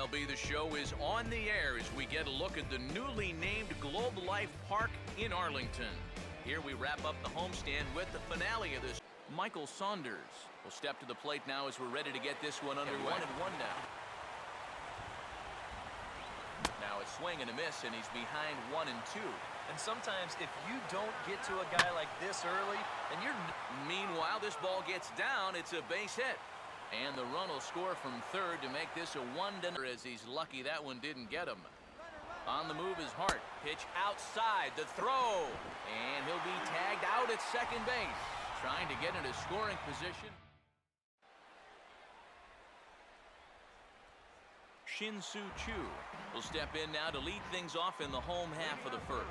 MLB The Show is on the air as we get a look at the newly named Globe Life Park in Arlington. Here we wrap up the homestand with the finale of this. Michael Saunders will step to the plate now as we're ready to get this one underway. 1-1 now. Now a swing and a miss, and he's behind 1-2. And sometimes if you don't get to a guy like this early, and you're... Meanwhile, this ball gets down. It's a base hit. And the run will score from third to make this a 1-0 as he's lucky that one didn't get him. On the move is Hart. Pitch outside. The throw. And he'll be tagged out at second base. Trying to get into scoring position. Shin-Soo Choo will step in now to lead things off in the home half of the first.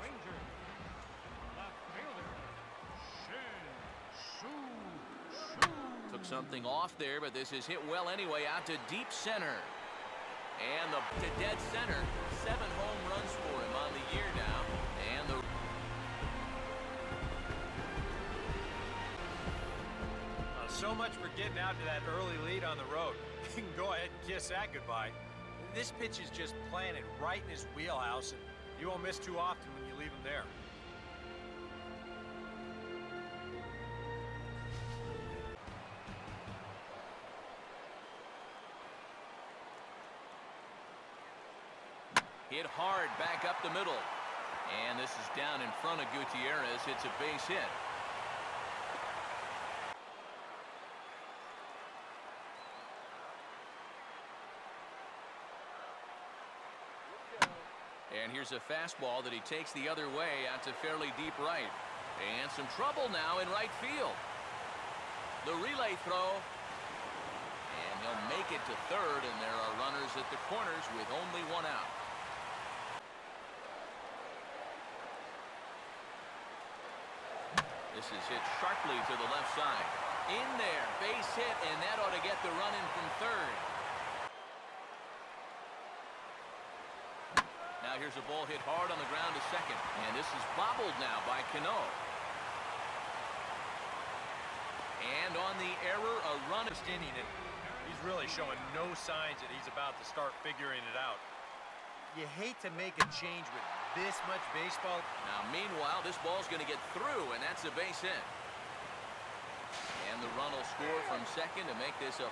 Took something off there, but this is hit well anyway, out to deep center. And to dead center. 7 home runs for him on the year now. And the so much for getting out to that early lead on the road. You can go ahead and kiss that goodbye. This pitch is just planted right in his wheelhouse, and you won't miss too often when you leave him there. hit hard back up the middle. And this is down in front of Gutierrez. It's a base hit. And here's a fastball that he takes the other way out to fairly deep right. And some trouble now in right field. The relay throw. And he'll make it to third, and there are runners at the corners with only one out. This is hit sharply to the left side. In there, base hit, and that ought to get the run in from third. Now here's a ball hit hard on the ground to second. And this is bobbled now by Cano. And on the error, a run. Inning it. He's really showing no signs that he's about to start figuring it out. You hate to make a change with this much baseball. Now, meanwhile, this ball's going to get through, and that's a base hit. And the run will score from second to make this a...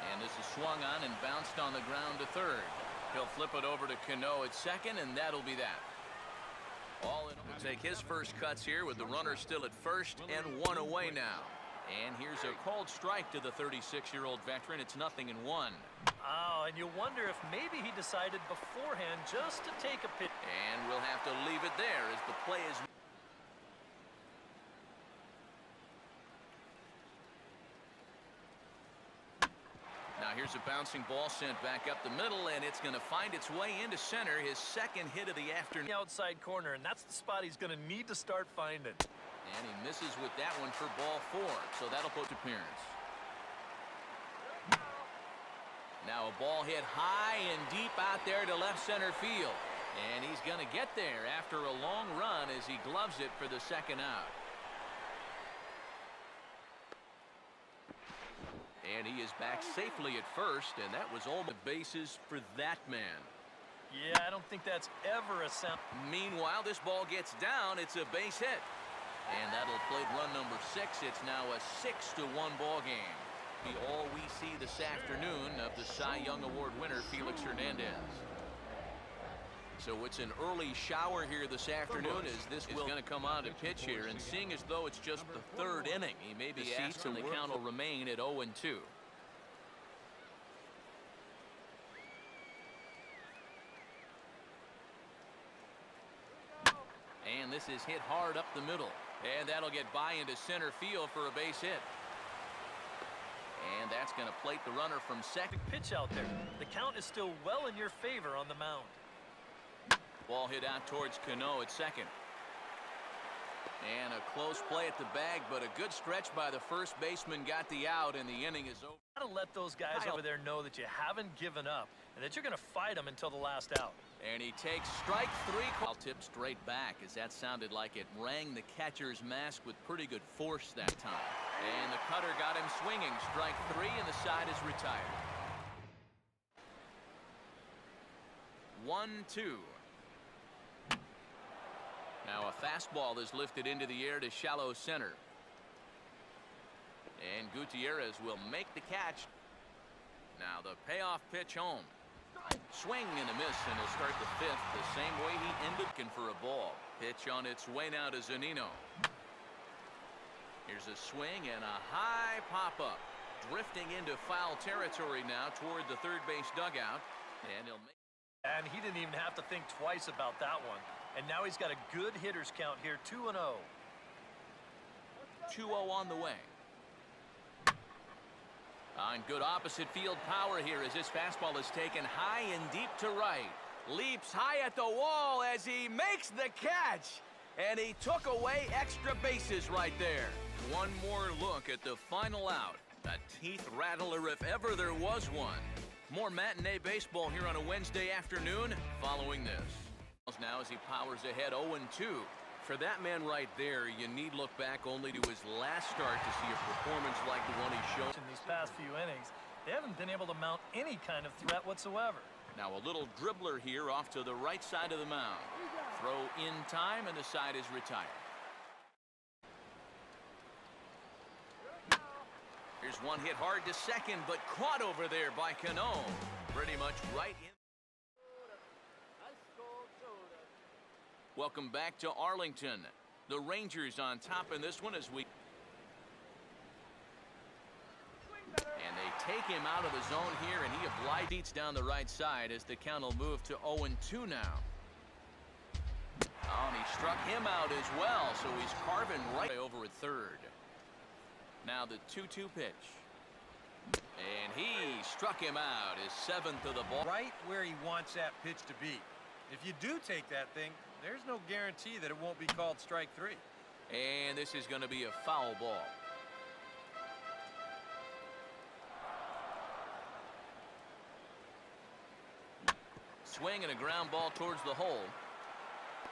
And this is swung on and bounced on the ground to third. He'll flip it over to Cano at second, and that'll be that. All in all, will take his first cuts here with the runner still at first and one away now. And here's a called strike to the 36-year-old veteran. It's 0-1. Oh, and you wonder if maybe he decided beforehand just to take a pitch. And we'll have to leave it there as the play is... Now here's a bouncing ball sent back up the middle, and it's going to find its way into center. His second hit of the afternoon. The outside corner, and that's the spot he's going to need to start finding. And he misses with that one for ball 4, so that'll put appearance. Now a ball hit high and deep out there to left center field. And he's going to get there after a long run as he gloves it for the second out. And he is back safely at first, and that was all the bases for that man. Yeah, I don't think that's ever a sound. Meanwhile, this ball gets down. It's a base hit. And that'll play run number 6. It's now a 6-1 ball game. Be all we see this afternoon of the Cy Young Award winner, Felix Hernandez. So it's an early shower here this afternoon as this is going to come on to pitch here. And seeing as though it's just the third inning, he may be asked, and the count will remain at 0-2. And this is hit hard up the middle. And that'll get by into center field for a base hit. And that's going to plate the runner from second. Pitch out there. The count is still well in your favor on the mound. Ball hit out towards Cano at second. And a close play at the bag, but a good stretch by the first baseman got the out, and the inning is over. Gotta let those guys over there know that you haven't given up and that you're gonna fight them until the last out. And he takes strike 3. Call tip straight back, as that sounded like it rang the catcher's mask with pretty good force that time. And the cutter got him swinging. Strike 3, and the side is retired. 1-2. Now a fastball is lifted into the air to shallow center. And Gutierrez will make the catch. Now the payoff pitch home. Swing and a miss, and he'll start the 5th the same way he ended. Looking for a ball. Pitch on its way now to Zunino. Here's a swing and a high pop-up. Drifting into foul territory now toward the third base dugout. And he'll make. And he didn't even have to think twice about that one. And now he's got a good hitters count here, 2-0. 2-0 on the way. On good opposite field power here as this fastball is taken high and deep to right. Leaps high at the wall as he makes the catch. And he took away extra bases right there. One more look at the final out. A teeth rattler if ever there was one. More matinee baseball here on a Wednesday afternoon following this. Now as he powers ahead 0-2. For that man right there, you need look back only to his last start to see a performance like the one he showed. In these past few innings, they haven't been able to mount any kind of threat whatsoever. Now a little dribbler here off to the right side of the mound. Throw in time, and the side is retired. Here's one hit hard to second, but caught over there by Cano. Pretty much right in. Welcome back to Arlington. The Rangers on top in this one as we. And they take him out of the zone here, and he obliges down the right side as the count will move to 0-2 now. Oh, and he struck him out as well, so he's carving right over at third. Now the 2-2 pitch. And he struck him out, his 7th of the ball. Right where he wants that pitch to be. If you do take that thing, there's no guarantee that it won't be called strike 3. And this is going to be a foul ball. Swing and a ground ball towards the hole.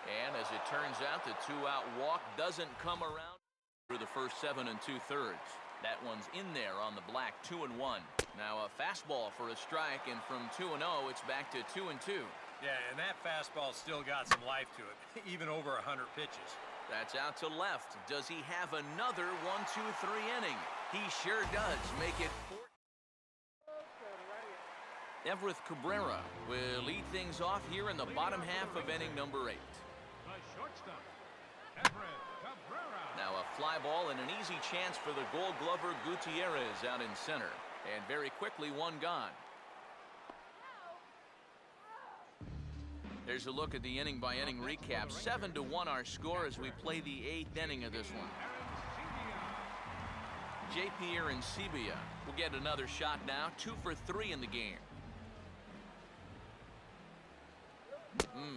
And as it turns out, the 2-out walk doesn't come around through the first 7 2/3. That one's in there on the black. 2-1. Now a fastball for a strike, and from 2-0, it's back to 2-2. Yeah, and that fastball still got some life to it, even over 100 pitches. That's out to left. Does he have another 1-2-3 inning? He sure does. Make it 4. Everett Cabrera will lead things off here in the bottom half of inning number 8. The shortstop, Everett Cabrera. Now a fly ball and an easy chance for the Gold Glover Gutierrez out in center. And very quickly, one gone. There's a look at the inning-by-inning recap. 7-1 our score as we play the 8th inning of this one. J.P. Arancibia will get another shot now. 2 for 3 in the game.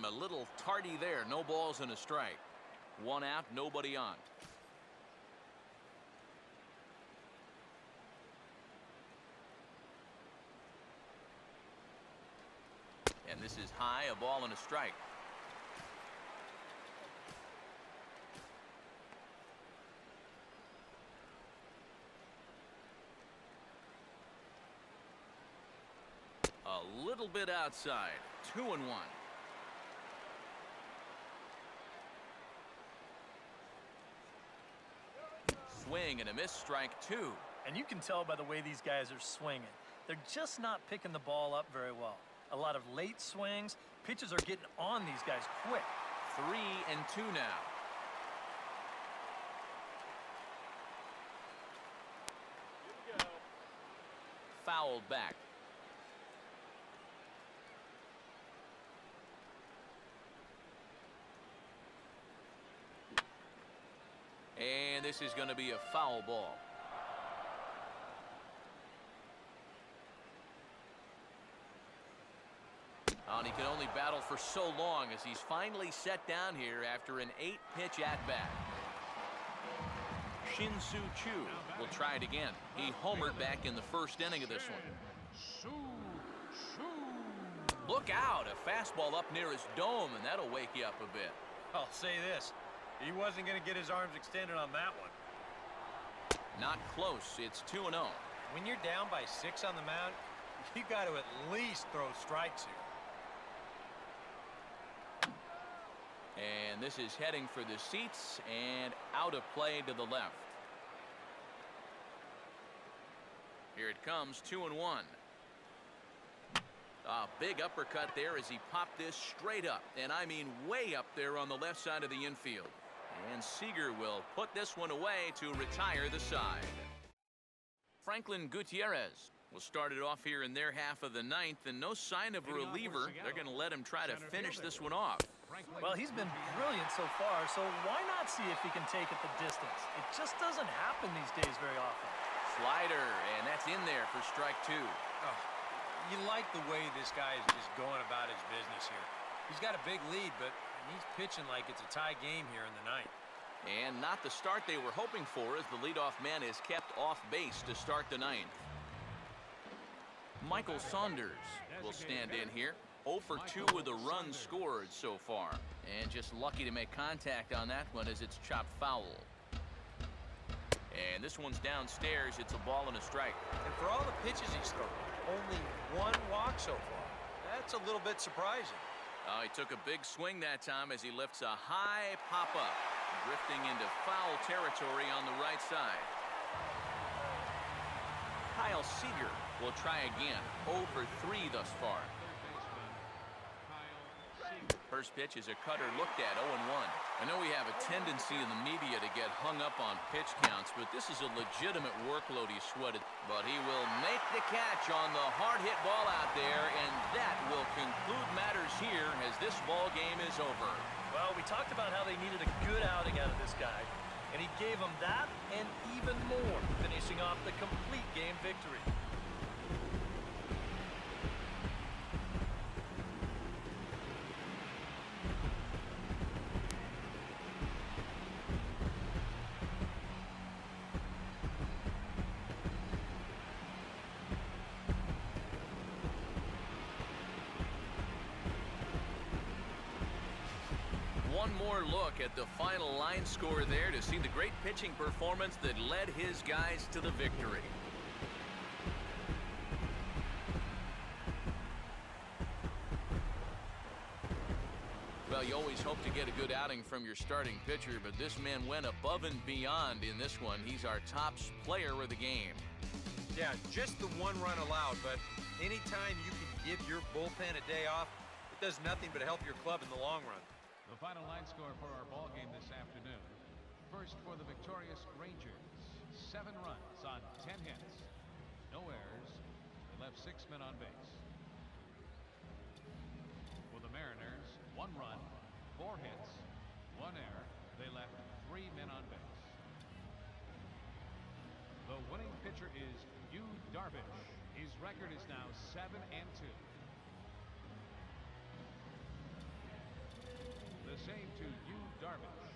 A little tardy there. No balls and a strike. 1 out, nobody on. And this is high, a ball and a strike. A little bit outside. 2-1. Swing and a miss, strike 2. And you can tell by the way these guys are swinging. They're just not picking the ball up very well. A lot of late swings. Pitches are getting on these guys quick. 3-2 now. Fouled back. And this is going to be a foul ball. And he can only battle for so long as he's finally set down here after an 8-pitch at-bat. Shin-Soo Choo will try it again. He homered back in the first inning of this one. Look out, a fastball up near his dome, and that'll wake you up a bit. I'll say this, he wasn't going to get his arms extended on that one. Not close. It's 2-0. When you're down by 6 on the mound, you got to at least throw strikes here. And this is heading for the seats and out of play to the left. Here it comes, 2-1. A big uppercut there as he popped this straight up, and I mean way up there on the left side of the infield. And Seager will put this one away to retire the side. Franklin Gutierrez will start it off here in their half of the ninth, and no sign of a reliever. They're going to let him try to finish this one off. Well, he's been brilliant so far, so why not see if he can take it the distance? It just doesn't happen these days very often. Slider, and that's in there for strike 2. Oh, you like the way this guy is just going about his business here. He's got a big lead, but he's pitching like it's a tie game here in the ninth. And not the start they were hoping for, as the leadoff man is kept off base to start the ninth. Michael Saunders will stand in here. 0 for 2 with a run scored so far. And just lucky to make contact on that one as it's chopped foul. And this one's downstairs. It's a ball and a strike. And for all the pitches he's thrown, only 1 walk so far. That's a little bit surprising. He took a big swing that time as he lifts a high pop-up, drifting into foul territory on the right side. Kyle Seager will try again. 0 for 3 thus far. First pitch is a cutter looked at, 0-1. I know we have a tendency in the media to get hung up on pitch counts, but this is a legitimate workload he sweated. But he will make the catch on the hard hit ball out there, and that will conclude matters here as this ball game is over. Well, we talked about how they needed a good outing out of this guy, and he gave them that and even more, finishing off the complete game victory. One more look at the final line score there to see the great pitching performance that led his guys to the victory. Well, you always hope to get a good outing from your starting pitcher, but this man went above and beyond in this one. He's our top player of the game. Yeah, just the 1 run allowed, but anytime you can give your bullpen a day off, it does nothing but help your club in the long run. The final line score for our ball game this afternoon. First for the victorious Rangers, 7 runs on 10 hits. No errors. They left 6 men on base. For the Mariners, 1 run, 4 hits, 1 error. They left 3 men on base. The winning pitcher is Yu Darvish. His record is now 7-2. The save to Yu Darvish.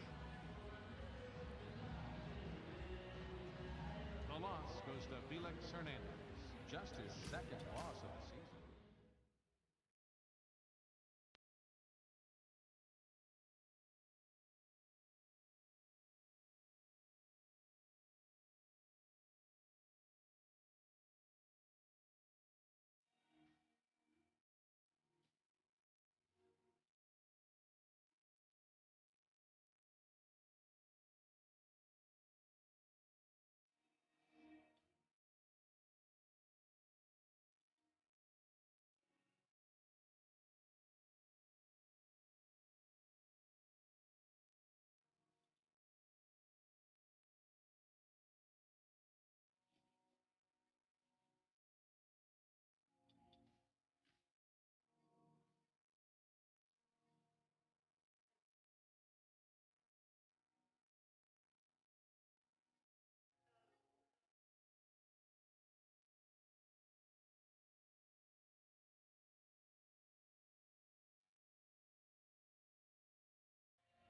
The loss goes to Felix Hernandez. Just his 2nd loss of the season.